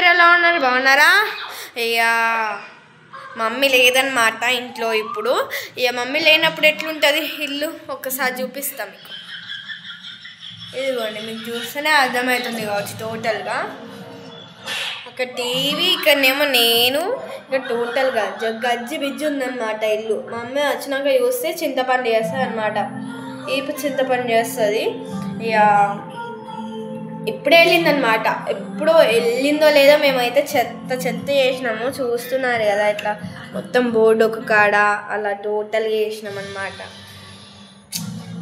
అందరు ఎలా ఉన్నారు? బాగున్నారా? ఇక మమ్మీ లేదన్నమాట ఇంట్లో ఇప్పుడు. ఇక మమ్మీ లేనప్పుడు ఎట్లుంటుంది ఇల్లు ఒక్కసారి చూపిస్తాం మీకు. ఇదిగోండి, మీకు చూస్తేనే అర్థమవుతుంది కావచ్చు టోటల్గా. అక్కడ టీవీ, ఇక్కడనేమో నేను, ఇక్కడ టోటల్గా గజ్జి బిజ్జి ఉందన్నమాట ఇల్లు. మా మమ్మీ వచ్చినాక చూస్తే చింతపండు చేస్తుంది అనమాట. ఈపు చింతపండు చేస్తుంది. ఇక ఇప్పుడే వెళ్ళిందనమాట. ఎప్పుడో వెళ్ళిందో లేదో మేమైతే చెత్త చేసినాము. చూస్తున్నారు కదా, ఇట్లా మొత్తం బోర్డు ఒక కాడ అలా టోటల్గా చేసినాం అనమాట.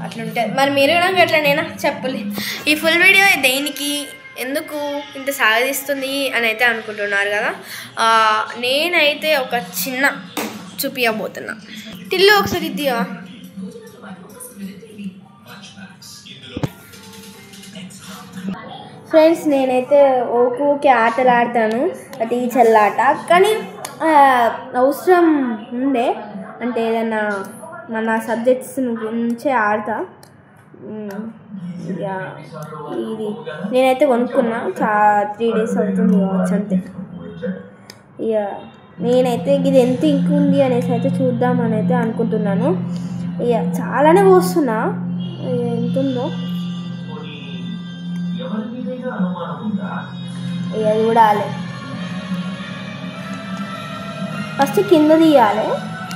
అట్లుంటుంది. మరి మీరు నాకు ఎట్లనేనా చెప్పలే. ఈ ఫుల్ వీడియో దేనికి ఎందుకు ఇంత సాగదీస్తుంది అని అయితే అనుకుంటున్నారు కదా. నేనైతే ఒక చిన్న చూపించబోతున్నా. టిల్లు ఒకసారి ఇద్దియా. ఫ్రెండ్స్, నేనైతే ఓకే ఆటలు ఆడతాను, టీచర్ల ఆట. కానీ అవసరం ఉండే అంటే ఏదన్నా మన సబ్జెక్ట్స్ గురించే ఆడతా. ఇక ఇది నేనైతే కొనుక్కున్నా, 3 days అవుతుంది కావచ్చు అంతే. ఇక నేనైతే ఇది ఎంత ఇంకుంది అనేసి అయితే చూద్దామని అయితే అనుకుంటున్నాను. ఇక చాలానే పోస్తున్నా, ఎంత ఉందో ఇక చూడాలి. ఫస్ట్ కింద తీయాలి,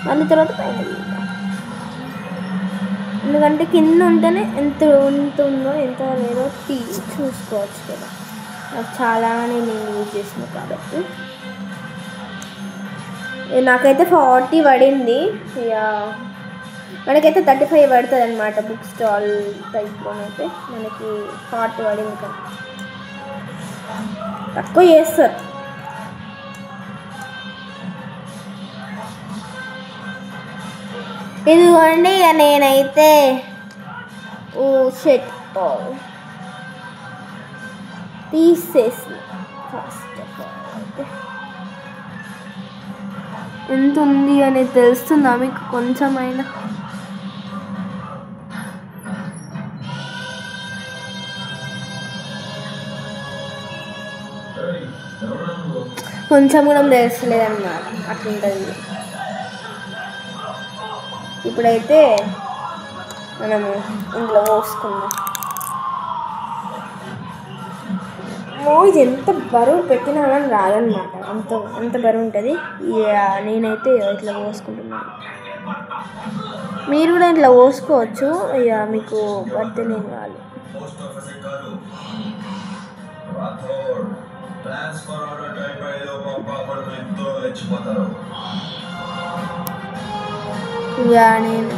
మళ్ళీ తర్వాత పైన తీయాలి. ఎందుకంటే కింద ఉంటేనే ఎంత ఉంటుందో ఎంత లేదో చూసుకోవచ్చు కదా. నాకు చాలానే నేను యూజ్ చేసిన కాబట్టి నాకైతే 40 పడింది. ఇక మనకైతే 35 పడుతుంది అనమాట. బుక్ స్టాల్ టైప్లోనైతే మనకి 40 పడింది. కదా తక్కువ చేస్తారు. ఇదిగోండి, ఇక నేనైతే షర్ట్ తీసేసిన. ఫస్ట్ ఆఫ్ ఆల్ అయితే ఎంత ఉంది అనేది తెలుస్తుందా మీకు కొంచెమైనా? కొంచెం కూడా తెలుస్తలేదన్నమాట. అట్లుంటుంది. ఇప్పుడైతే మనము ఇంట్లో పోసుకుందాం. ఇది ఎంత బరువు పెట్టినా కానీ రాదన్నమాట. అంత బరువు ఉంటుంది. నేనైతే ఇట్లా పోసుకుంటున్నాను. మీరు కూడా ఇట్లా పోసుకోవచ్చు. ఇక మీకు వద్దలేని వాళ్ళు. ఇక నేను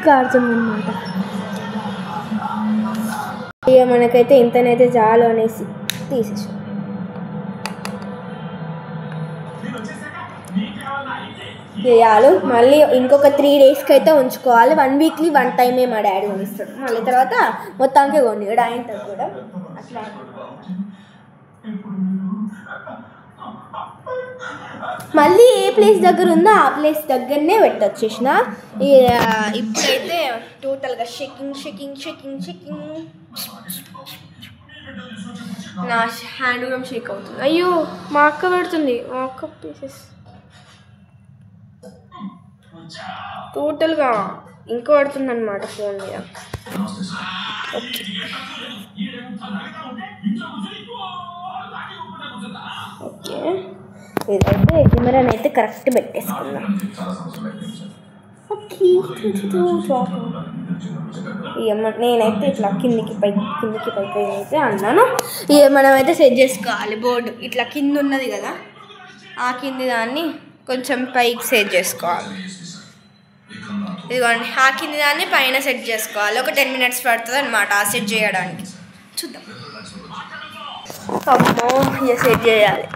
కారుతుందన్నమాట. ఇక మనకైతే ఇంతనైతే చాలు అనేసి తీసేసాం. చేయాలి. మళ్ళీ ఇంకొక 3 daysకి అయితే ఉంచుకోవాలి. 1 weekly 1 time మా డాడీ కొనిస్తాడు. మళ్ళీ తర్వాత మొత్తానికే కొనియాడు ఆయనతో కూడా. అట్లా మళ్ళీ ఏ ప్లేస్ దగ్గర ఉందో ఆ ప్లేస్ దగ్గరనే పెట్టొచ్చేసిన. ఇప్పుడైతే టోటల్గా షేకింగ్ నా హ్యాండ్ కూడా షేక్ అవుతుంది. అయ్యో, మా అక్క పెడుతుంది. మా అక్క పీసెస్ టోటల్గా ఇంకా పడుతుంది అన్నమాట ఫోన్ మీద. ఓకే, ఇదైతే కెమెరాని అయితే కరెక్ట్ పెట్టేసుకుందాం. నేనైతే ఇట్లా కిందికి పైకి అయితే అన్నాను. ఇక మనమైతే సెట్ చేసుకోవాలి. బోర్డు ఇట్లా కింద ఉన్నది కదా, ఆ కింది దాన్ని కొంచెం పైకి సెట్ చేసుకోవాలి. ఇదిగోండి, ఆ కింది దాన్ని పైన సెట్ చేసుకోవాలి. ఒక 10 minutes పడుతుంది అనమాట ఆ సెట్ చేయడానికి. చూద్దాం. అమ్మో, ఇక సెట్ చేయాలి.